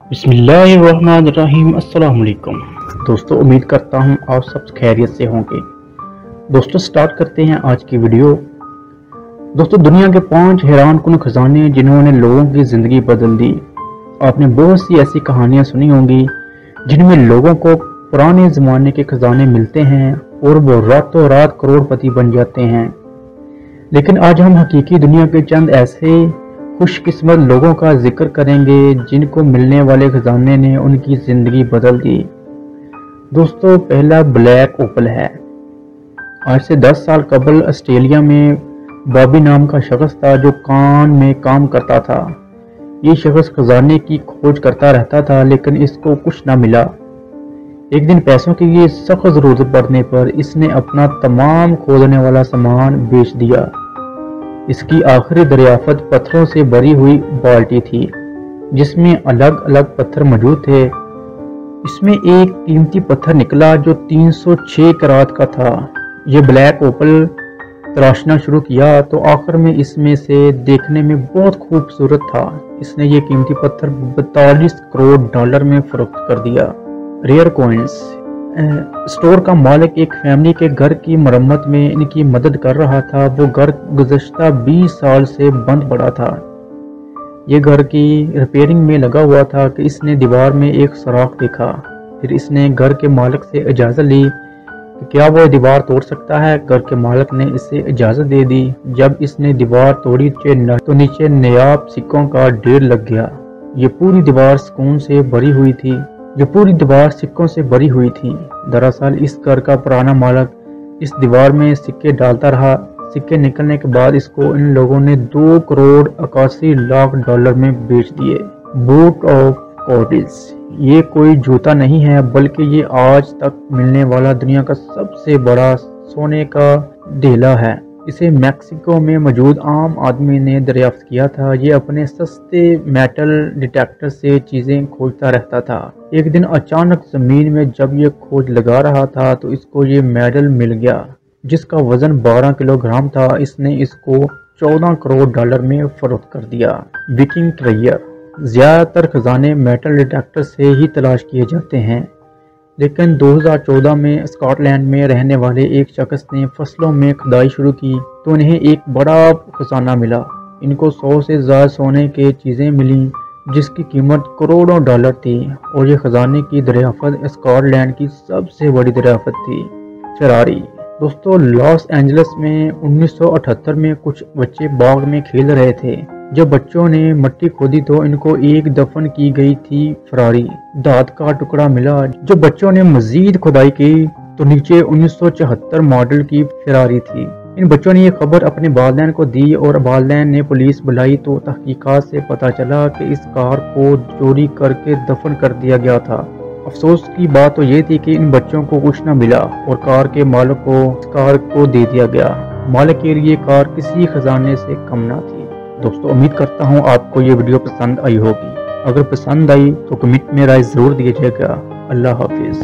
बिस्मिल्लाहिर्रहमानिर्रहीम। अस्सलाम वालेकुम दोस्तों, उम्मीद करता हूँ आप सब खैरियत से होंगे। दोस्तों स्टार्ट करते हैं आज की वीडियो। दोस्तों, दुनिया के 5 हैरानकुन खजाने जिन्होंने लोगों की ज़िंदगी बदल दी। आपने बहुत सी ऐसी कहानियाँ सुनी होंगी जिनमें लोगों को पुराने ज़माने के खजाने मिलते हैं और वो रातों रात करोड़पति बन जाते हैं। लेकिन आज हम हकीकी दुनिया के चंद ऐसे खुशकिस्मत लोगों का जिक्र करेंगे जिनको मिलने वाले खजाने ने उनकी ज़िंदगी बदल दी। दोस्तों, पहला ब्लैक ओपल है। आज से 10 साल कबल ऑस्ट्रेलिया में बॉबी नाम का शख्स था जो कान में काम करता था। ये शख्स खजाने की खोज करता रहता था लेकिन इसको कुछ ना मिला। एक दिन पैसों की सख्त ज़रूरत पड़ने पर इसने अपना तमाम खोदने वाला सामान बेच दिया। इसकी आखिरी दरियाफत पत्थरों से भरी हुई बाल्टी थी जिसमें अलग अलग पत्थर मौजूद थे। इसमें एक कीमती पत्थर निकला जो 306 कैरात का था। यह ब्लैक ओपल तराशना शुरू किया तो आखिर में इसमें से देखने में बहुत खूबसूरत था। इसने ये कीमती पत्थर 42 करोड़ डॉलर में फरोख्त कर दिया। Rare coins. स्टोर का मालिक एक फैमिली के घर की मरम्मत में इनकी मदद कर रहा था। वो घर गुज़श्ता 20 साल से बंद पड़ा था। ये घर की रिपेयरिंग में लगा हुआ था कि इसने दीवार में एक सुराख देखा। फिर इसने घर के मालिक से इजाज़त ली कि क्या वो दीवार तोड़ सकता है। घर के मालिक ने इसे इजाज़त दे दी। जब इसने दीवार तोड़ी तो नीचे नायाब सिक्कों का ढेर लग गया। ये पूरी दीवार सुकून से भरी हुई थी। सिक्कों से भरी हुई थी। दरअसल इस घर का पुराना मालिक इस दीवार में सिक्के डालता रहा। सिक्के निकलने के बाद इसको इन लोगों ने 2 करोड़ 81 लाख डॉलर में बेच दिए। Boot of Cortez. ये कोई जूता नहीं है बल्कि ये आज तक मिलने वाला दुनिया का सबसे बड़ा सोने का ढेला है। इसे मैक्सिको में मौजूद आम आदमी ने दरियाफ्त किया था। ये अपने सस्ते मेटल डिटेक्टर से चीजें खोजता रहता था। एक दिन अचानक जमीन में जब ये खोज लगा रहा था तो इसको ये मेडल मिल गया जिसका वजन 12 किलोग्राम था। इसने इसको 14 करोड़ डॉलर में फरोख्त कर दिया। Viking treasure. ज्यादातर खजाने मेटल डिटेक्टर से ही तलाश किए जाते हैं, लेकिन 2014 में स्कॉटलैंड में रहने वाले एक शख्स ने फसलों में खुदाई शुरू की तो उन्हें एक बड़ा खजाना मिला। इनको 100 से ज़्यादा सोने की चीज़ें मिली जिसकी कीमत करोड़ों डॉलर थी और ये खजाने की दरियाफत स्कॉटलैंड की सबसे बड़ी दरियाफत थी। फरारी। दोस्तों, लॉस एंजलिस में 1978 में कुछ बच्चे बाग में खेल रहे थे। जब बच्चों ने मिट्टी खोदी तो इनको एक दफन की गई थी फरारी धात का टुकड़ा मिला। जब बच्चों ने मजीद खुदाई की तो नीचे 1974 मॉडल की फरारी थी। इन बच्चों ने ये खबर अपने वालिदैन को दी और वालिदैन ने पुलिस बुलाई तो तहकीकात से पता चला कि इस कार को चोरी करके दफन कर दिया गया था। अफसोस की बात तो ये थी कि इन बच्चों को कुछ न मिला और कार के मालिक को कार को दे दिया गया। मालिक के लिए कार किसी खजाने से कम ना थी। दोस्तों, उम्मीद करता हूँ आपको ये वीडियो पसंद आई होगी। अगर पसंद आई तो कमेंट में राय ज़रूर दीजिएगा। अल्लाह हाफिज़।